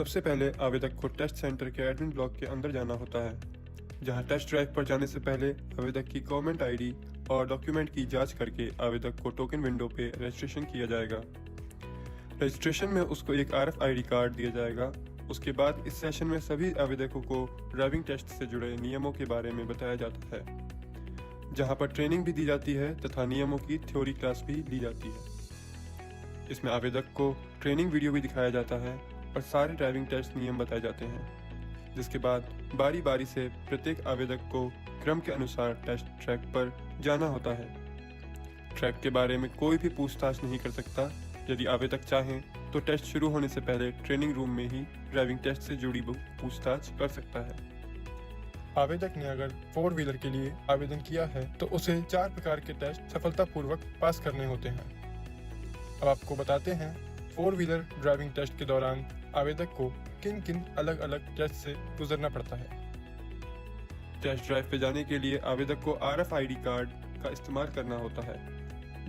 सबसे पहले आवेदक को टेस्ट सेंटर के एडमिन ब्लॉक के अंदर जाना होता है, जहां टेस्ट ड्राइव पर जाने से पहले आवेदक की गवर्नमेंट आईडी और डॉक्यूमेंट की जांच करके आवेदक को टोकन विंडो पे रजिस्ट्रेशन किया जाएगा। रजिस्ट्रेशन में उसको एक RFID कार्ड दिया जाएगा। उसके बाद इस सेशन में सभी आवेदकों को ड्राइविंग टेस्ट से जुड़े नियमों के बारे में बताया जाता है, जहां पर ट्रेनिंग भी दी जाती है तथा नियमों की थ्योरी क्लास भी ली जाती है। इसमें आवेदक को ट्रेनिंग वीडियो भी दिखाया जाता है और सारे ड्राइविंग टेस्ट नियम बताए जाते हैं, जिसके बाद बारी बारी से प्रत्येक आवेदक को क्रम के अनुसार टेस्ट ट्रैक पर जाना होता है। ट्रैक के बारे में कोई भी पूछताछ नहीं कर सकता। यदि आवेदक चाहें तो टेस्ट शुरू होने से पहले ट्रेनिंग रूम में ही ड्राइविंग टेस्ट से जुड़ी पूछताछ कर सकता है। आवेदक ने अगर 4 व्हीलर के लिए आवेदन किया है तो उसे 4 प्रकार के टेस्ट सफलतापूर्वक पास करने होते हैं। अब आपको बताते हैं 4 व्हीलर ड्राइविंग टेस्ट के दौरान आवेदक को किन किन अलग अलग टेस्ट से गुजरना पड़ता है। टेस्ट ड्राइव पे जाने के लिए आवेदक को RFID कार्ड का इस्तेमाल करना होता है।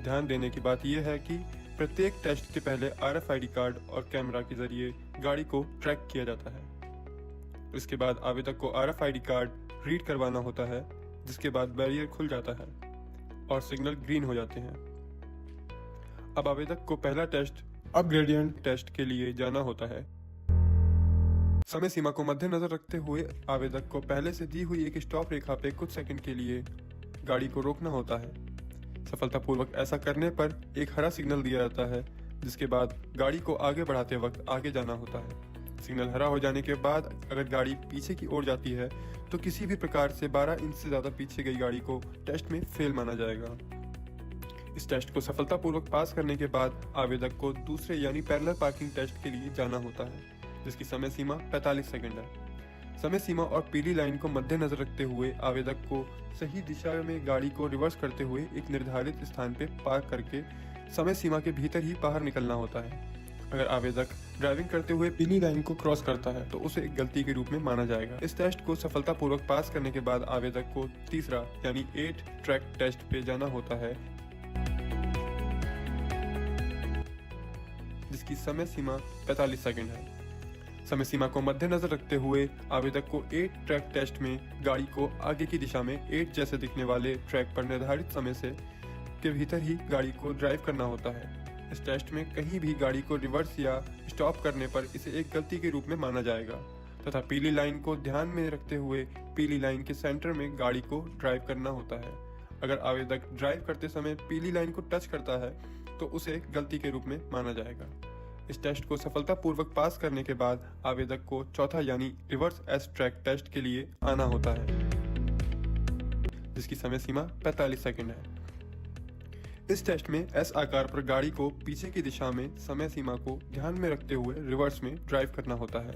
ध्यान देने की बात यह है कि प्रत्येक टेस्ट के पहले RFID कार्ड और कैमरा के जरिए गाड़ी को ट्रैक किया जाता है। इसके बाद आवेदक को RFID कार्ड रीड करवाना होता है, जिसके बाद बैरियर खुल जाता है और सिग्नल ग्रीन हो जाते हैं। अब आवेदक को पहला टेस्ट अब ग्रेडियंट टेस्ट के लिए जाना होता है। समय सीमा को मद्देनजर रखते हुए आवेदक को पहले से दी हुई एक स्टॉप रेखा पे कुछ सेकंड के लिए गाड़ी को रोकना होता है। सफलतापूर्वक ऐसा करने पर एक हरा सिग्नल दिया जाता है, जिसके बाद गाड़ी को आगे बढ़ाते वक्त आगे जाना होता है। सिग्नल हरा हो जाने के बाद अगर गाड़ी पीछे की ओर जाती है तो किसी भी प्रकार से 12 इंच से ज्यादा पीछे गई गाड़ी को टेस्ट में फेल माना जाएगा। इस टेस्ट को सफलतापूर्वक पास करने के बाद आवेदक को दूसरे यानी पैरेलल पार्किंग टेस्ट के लिए जाना होता है, जिसकी समय सीमा 45 सेकंड है। समय सीमा और पीली लाइन को मद्देनजर रखते हुए आवेदक को सही दिशा में गाड़ी को रिवर्स करते हुए एक निर्धारित स्थान पर पार्क करके समय सीमा के भीतर ही बाहर निकलना होता है। अगर आवेदक ड्राइविंग करते हुए पीली लाइन को क्रॉस करता है तो उसे एक गलती के रूप में माना जाएगा। इस टेस्ट को सफलतापूर्वक पास करने के बाद आवेदक को तीसरा यानी 8 ट्रैक टेस्ट पे जाना होता है, जिसकी समय सीमा 45 सेकंड है। समय सीमा को मद्देनजर रखते हुए आवेदक को 8 ट्रैक टेस्ट में गाड़ी को आगे की दिशा में 8 जैसे दिखने वाले ट्रैक पर निर्धारित समय से के भीतर ही गाड़ी को ड्राइव करना होता है। इस टेस्ट में कहीं भी गाड़ी को रिवर्स या स्टॉप करने पर इसे एक गलती के रूप में माना जाएगा तथा पीली लाइन को ध्यान में रखते हुए पीली लाइन के सेंटर में गाड़ी को ड्राइव करना होता है। अगर आवेदक ड्राइव करते समय पीली लाइन को टच करता है तो उसे गलती के रूप में माना जाएगा। इस टेस्ट को सफलतापूर्वक पास करने के बाद आवेदक को चौथा यानी रिवर्स एस ट्रैक टेस्ट के लिए आना होता है, जिसकी समय सीमा 45 सेकंड है। इस टेस्ट में एस आकार पर गाड़ी को पीछे की दिशा में समय सीमा को ध्यान में रखते हुए रिवर्स में ड्राइव करना होता है।